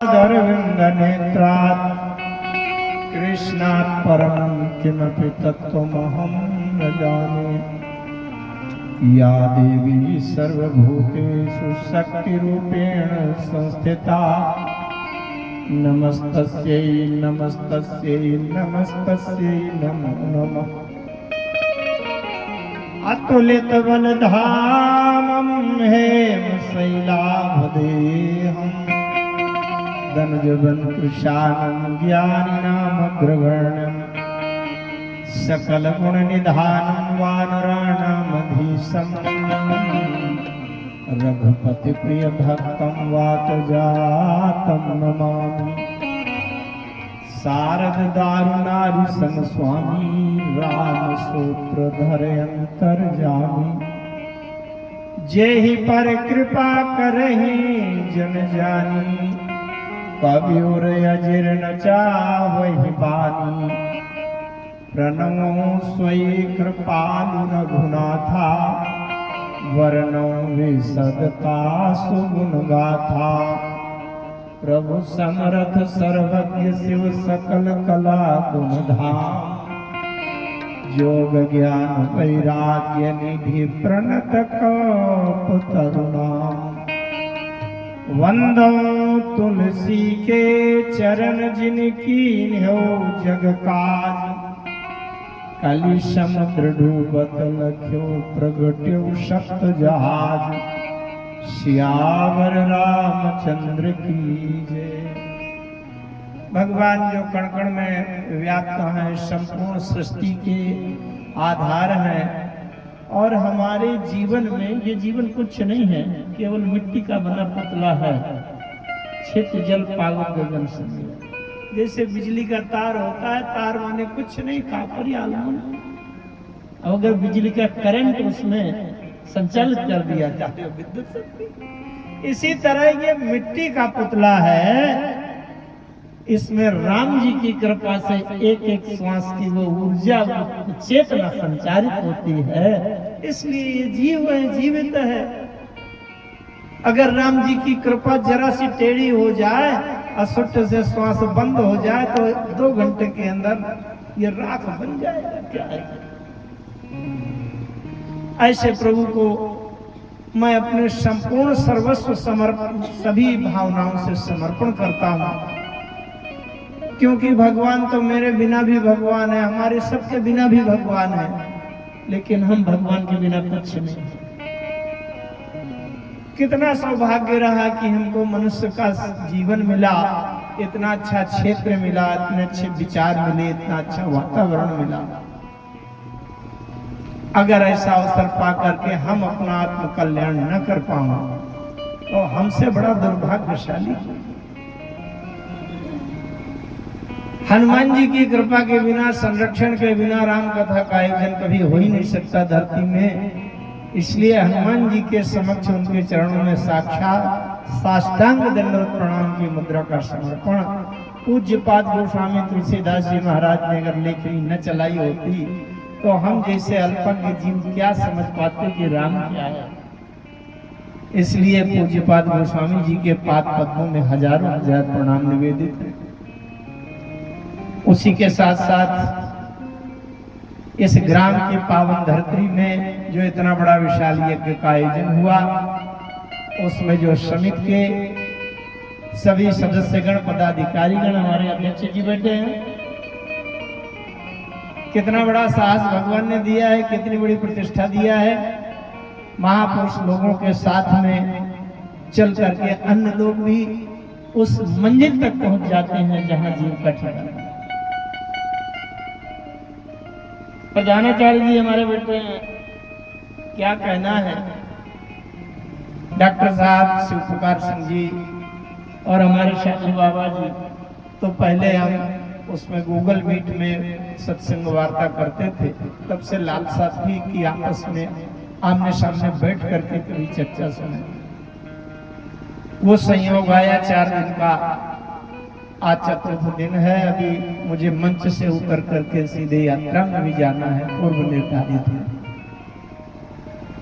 अरविन्दनेत्रात् कृष्णात् परं किमपि तत्त्वमहं न जाने। या देवी सर्वभूतेषु शक्तिरूपेण संस्थिता नमस्तस्यै नमस्तस्यै नमस्तस्यै नमो नमः। अतुलितबलधामं हेमशैलाभदेहं धनुजवनकृशानं ज्ञानिनामग्रगण्यं सकलगुणनिधानं वानराणामधीशं रघुपतिप्रियभक्तं वातजातं नमामि। शारददारुणारिसमस्वामी रामसूत्रधर अंतर्जामी। जेहि पर कृपा करहि जन जानी कविउर अजिर न चावहि बानी। प्रणमो स्वयं कृपालु रघुनाथा वर्णो विशदता सुगुण गाथा। प्रभु समर्थ सर्वज्ञ शिव सकल कला गुण धाम। योग ज्ञान वैराग्य निधि प्रणत कल्पतरुणाम। वंदो तुलसी के चरण जिनकी हो जग काज। कलि समुद्र डूबत लख्यो प्रगट्यो सप्त जहाज। सियावर रामचंद्र की जय। भगवान जो कण कण में व्याप्त हैं, संपूर्ण सृष्टि के आधार हैं और हमारे जीवन में ये जीवन कुछ नहीं है, केवल मिट्टी का बना पुतला है। क्षेत्र जल पावन गगन समीर। जैसे बिजली का तार होता है, तार माने कुछ नहीं, कापर या आलमन। अगर बिजली का करंट उसमें संचालित कर दिया जाए विद्युत शक्ति। इसी तरह ये मिट्टी का पुतला है, इसमें राम जी की कृपा से एक एक श्वास की वो ऊर्जा चेतना संचारित होती है, इसलिए ये जीव है, जीवित है। अगर राम जी की कृपा जरा सी टेढ़ी हो जाए, असुट से श्वास बंद हो जाए तो 2 घंटे के अंदर ये राख बन जाएगा। क्या है? ऐसे प्रभु को मैं अपने संपूर्ण सर्वस्व समर्पण सभी भावनाओं से समर्पण करता हूँ, क्योंकि भगवान तो मेरे बिना भी भगवान है, हमारे सबके बिना भी भगवान है, लेकिन हम भगवान के बिना कुछ नहीं। कितना सौभाग्य रहा कि हमको मनुष्य का जीवन मिला, इतना अच्छा क्षेत्र मिला, इतने अच्छे विचार मिले, इतना अच्छा वातावरण मिला। अगर ऐसा अवसर पा करके हम अपना आत्म कल्याण न कर पाओ तो हमसे बड़ा दुर्भाग्यशाली। हनुमान जी की कृपा के बिना, संरक्षण के बिना राम कथा का आयोजन कभी हो ही नहीं सकता धरती में। इसलिए हनुमान जी के समक्ष उनके चरणों में साक्षात साष्टांग दंडवत प्रणाम की मुद्रा का समर्पण। पूज्यपाद गोस्वामी तुलसीदास जी महाराज ने अगर लेखनी न चलाई होती तो हम जैसे अल्पज्ञ जीव क्या समझ पाते कि राम क्या है। इसलिए पूज्यपाद गोस्वामी जी के पाद पद्मों में हजारों हजार प्रणाम निवेदित है। उसी के साथ साथ इस ग्राम की पावन धरती में जो इतना बड़ा विशाल यज्ञ का आयोजन हुआ, उसमें जो समिति के सभी सदस्यगण पदाधिकारीगण हमारे अध्यक्ष जी बैठे हैं। कितना बड़ा साहस भगवान ने दिया है, कितनी बड़ी प्रतिष्ठा दिया है। महापुरुष लोगों के साथ में चल करके अन्य लोग भी उस मंजिल तक पहुंच जाते हैं जहां जीव का ठिकाना। प्रधानाचार्य जी हमारे बैठे हैं, क्या कहना है। डॉक्टर साहब शिव प्रकार सिंह जी और हमारे शास्त्री बाबा जी, तो पहले हम उसमें गूगल मीट में सत्संग वार्ता करते थे, तब से लालसा थी कि आपस में आमने सामने बैठ करके कभी चर्चा सुने। वो संयोग आया 4 दिन का, आज 4th दिन है। अभी मुझे मंच से उतर करके सीधे यात्रा में भी जाना है, पूर्व निर्धारित है।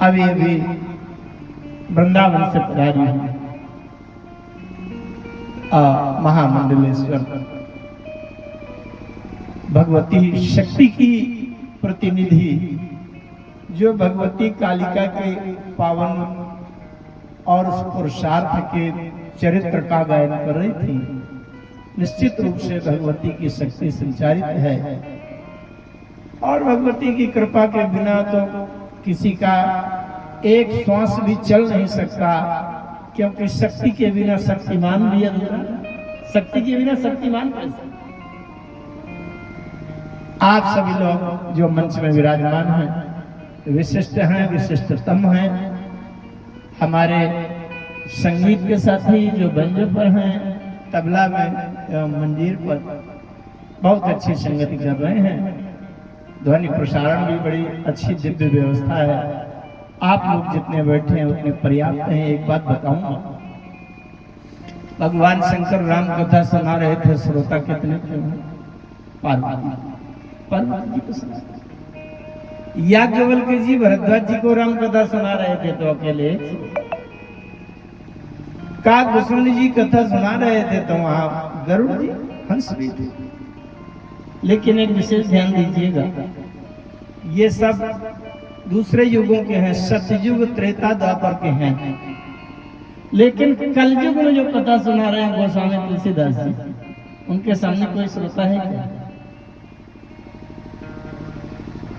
अभी वृंदावन से पधारी हूँ। महामंडलेश्वर भगवती शक्ति की प्रतिनिधि, जो भगवती कालिका के पावन और उस पुरुषार्थ के चरित्र का गायन कर रही थी। निश्चित रूप से भगवती की शक्ति संचारित है, और भगवती की कृपा के बिना तो किसी का एक श्वास भी चल नहीं सकता, क्योंकि शक्ति के बिना शक्तिमान भी अधूरा। शक्ति के बिना शक्तिमान कैसे? आप सभी लोग जो मंच में विराजमान हैं विशिष्ट हैं, विशिष्टतम हैं। हमारे संगीत के साथी जो बंजो पर हैं, तबला में मंदिर पर बहुत अच्छी संगति कर रहे हैं। ध्वनि प्रसारण भी बड़ी अच्छी दिव्य व्यवस्था है। आप लोग जितने बैठे हैं उतने पर्याप्त हैं। एक बात बताऊं, भगवान शंकर राम कथा सुना रहे थे, श्रोता कितने थे? पार्वती को सुना, याज्ञवल्क्य जी भरद्वाज जी को राम कथा सुना रहे थे तो अकेले, काक भूषण जी कथा सुना रहे थे तो वहां गरुड़ जी हंस भी थे। लेकिन एक विशेष ध्यान दीजिएगा, ये सब दूसरे युगों के हैं, सतयुग त्रेता द्वापर के हैं। लेकिन कलयुग में जो कथा सुना रहे हैं गोस्वामी तुलसीदास जी, उनके सामने कोई श्रोता है क्या?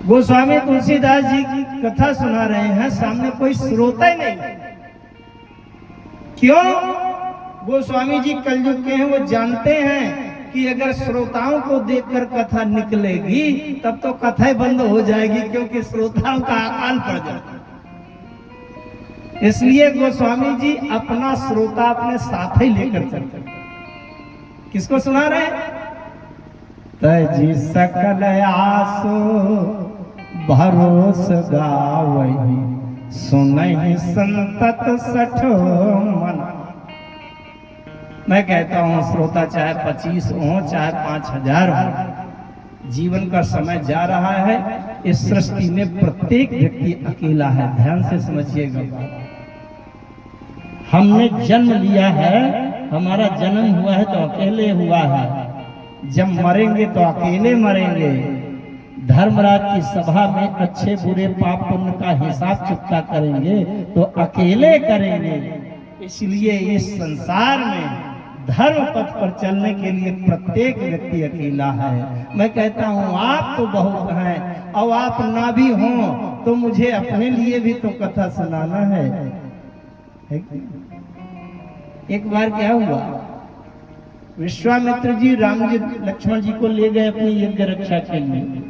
गोस्वामी तुलसीदास जी की कथा सुना रहे हैं, सामने कोई श्रोता ही नहीं। क्यों? गोस्वामी जी कलयुग के हैं, वो जानते हैं कि अगर श्रोताओं को देखकर कथा निकलेगी तब तो कथा बंद हो जाएगी, क्योंकि श्रोताओं का अकाल पड़ जाएगा। इसलिए गोस्वामी जी अपना श्रोता अपने साथ ही लेकर चलते। किसको सुना रहे हैं? तजी सकल आसो भरोस गावही, सुनहि संतत सठो मन। मैं कहता हूं श्रोता चाहे 25 हो चाहे 5000 हो, जीवन का समय जा रहा है। इस सृष्टि में प्रत्येक व्यक्ति अकेला है। ध्यान से समझिएगा बात। हमने जन्म लिया है, हमारा जन्म हुआ है तो अकेले हुआ है। जब मरेंगे तो अकेले मरेंगे। धर्मराज की सभा में अच्छे बुरे पाप पुण्य का हिसाब चुकता करेंगे तो अकेले करेंगे। इसलिए इस संसार में धर्म पथ पर चलने के लिए प्रत्येक व्यक्ति अकेला है। मैं कहता हूँ आप तो बहुत हैं, और आप ना भी हों तो मुझे अपने लिए भी तो कथा सुनाना है। एक बार क्या हुआ, विश्वामित्र जी राम जी लक्ष्मण जी को ले गए अपनी यज्ञ रक्षा के लिए,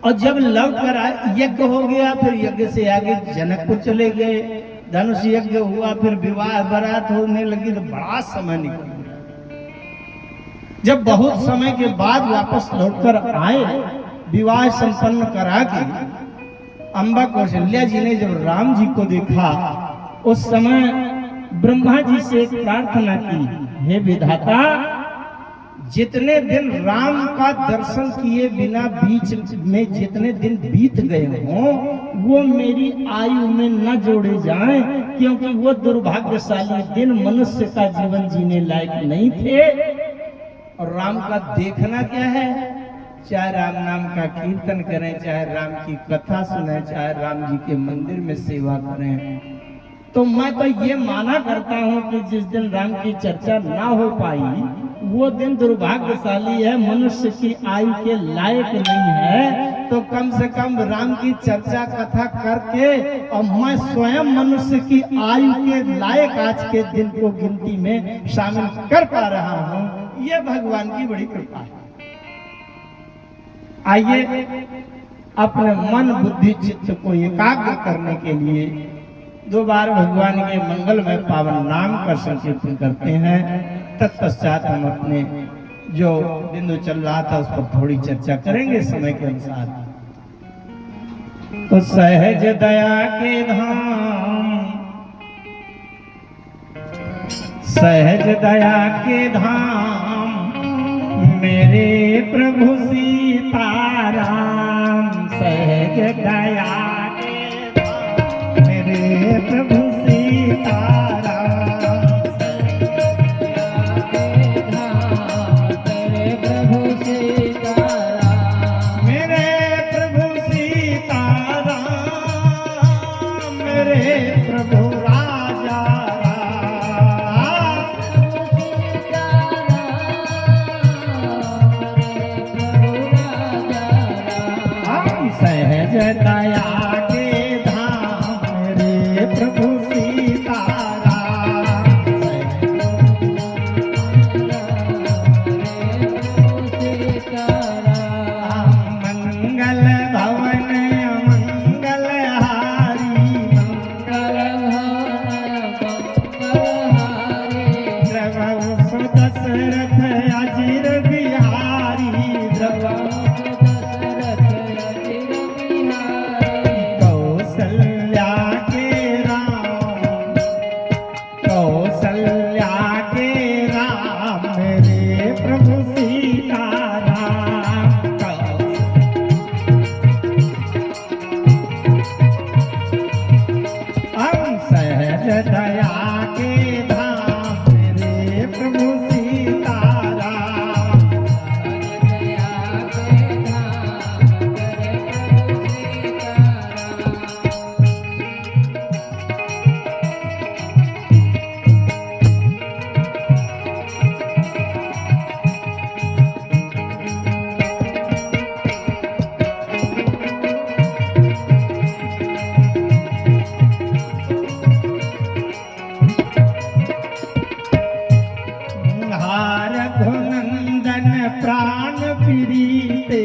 और जब लौट कर आए यज्ञ हो गया। फिर यज्ञ से आगे जनकपुर चले गए, धनुष यज्ञ हुआ, फिर विवाह बारात होने लगी तो बड़ा समय निकल गया। जब बहुत समय के बाद वापस लौटकर आए, विवाह संपन्न करा के, अम्बा कौशल्या जी ने जब राम जी को देखा, उस समय ब्रह्मा जी से एक प्रार्थना की, हे विधाता, जितने दिन राम का दर्शन किए बिना बीच में जितने दिन बीत गए हों वो मेरी आयु में न जोड़े जाएं, क्योंकि वो दुर्भाग्यशाली दिन मनुष्य का जीवन जीने लायक नहीं थे। और राम का देखना क्या है? चाहे राम नाम का कीर्तन करें, चाहे राम की कथा सुने, चाहे राम जी के मंदिर में सेवा करें। तो मैं तो ये माना करता हूँ कि जिस दिन राम की चर्चा ना हो पाई वो दिन दुर्भाग्यशाली है, मनुष्य की आयु के लायक नहीं है। तो कम से कम राम की चर्चा कथा करके और मैं स्वयं मनुष्य की आयु के लायक आज के दिन को गिनती में शामिल कर पा रहा हूँ। ये भगवान की बड़ी कृपा है। आइए अपने मन बुद्धि चित्त को एकाग्र करने के लिए दो बार भगवान के मंगलमय पावन नाम का संकीर्तन करते हैं। तत्पश्चात हम अपने जो बिंदु चल रहा था उस पर थोड़ी चर्चा करेंगे समय के अनुसार। तो सहज दया के धाम, सहज दया के धाम मेरे प्रभु सीताराम, सहज दया प्रभु सीताराम, प्राण प्रीते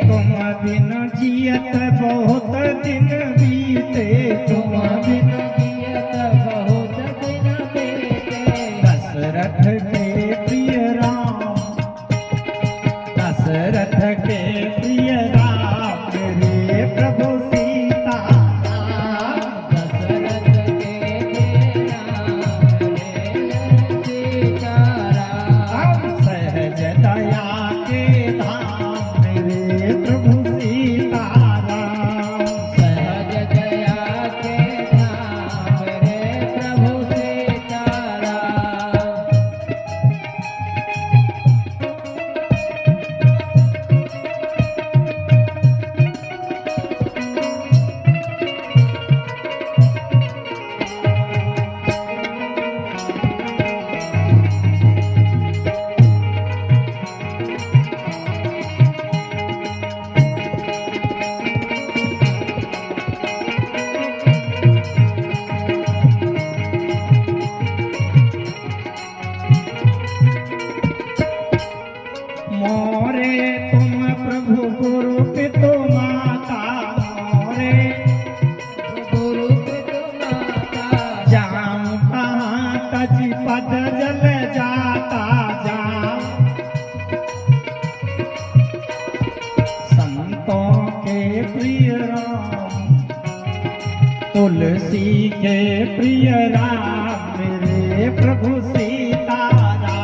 तुम बिन जियत बहुत दिन बीते तुम बिन जियत बहुत दिन बीते दशरथ के प्रिय राम दशरथ के प्रिय राम मेरे प्रभु सीता दशरथ के प्रिय राम मेरे सीता राम सहज दया के धाम मेरे प्रभु सीता राम सहज दया के धाम मेरे प्रभु सीता राम मोरे तुम प्रभु गुरु पितु माता मोरे गुरु पितु माता जाम कहाँ तज पद जल जाता जाम संतों के प्रिय राम तुलसी के प्रिय राम मेरे प्रभु सीता राम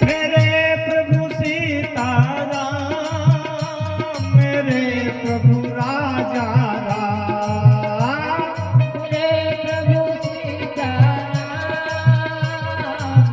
मेरे प्रभु सीता राम मेरे प्रभु राजा राम मेरे प्रभु सीता राम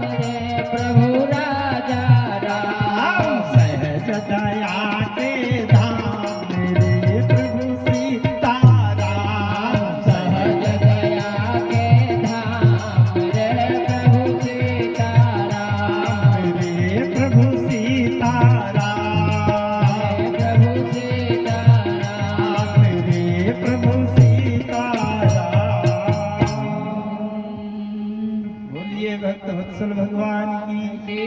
मेरे प्रभु राजा राम सहज दया के धाम मेरे प्रभु सीता राम सहज दया के धाम मेरे प्रभु सीता राम मेरे प्रभु सीता राम प्रभु सीता राम मेरे प्रभु सीता राम बोलिए भक्त वत्सल भगवान की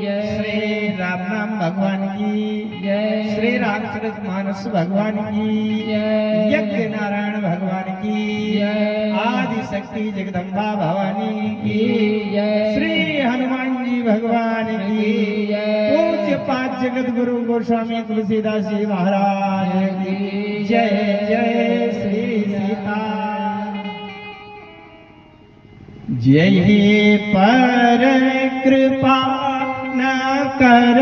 जय श्री राम नाम भगवान की जय श्री रामचरित मानस भगवान की जय यज्ञ नारायण भगवान की जय आदि शक्ति जगदम्बा भवानी की जय श्री हनुमान जी भगवान की जय पूज्य पांच जगत गुरु गोस्वामी तुलसीदास जी महाराज की जय जय श्री सीता जय पर कृपा न कर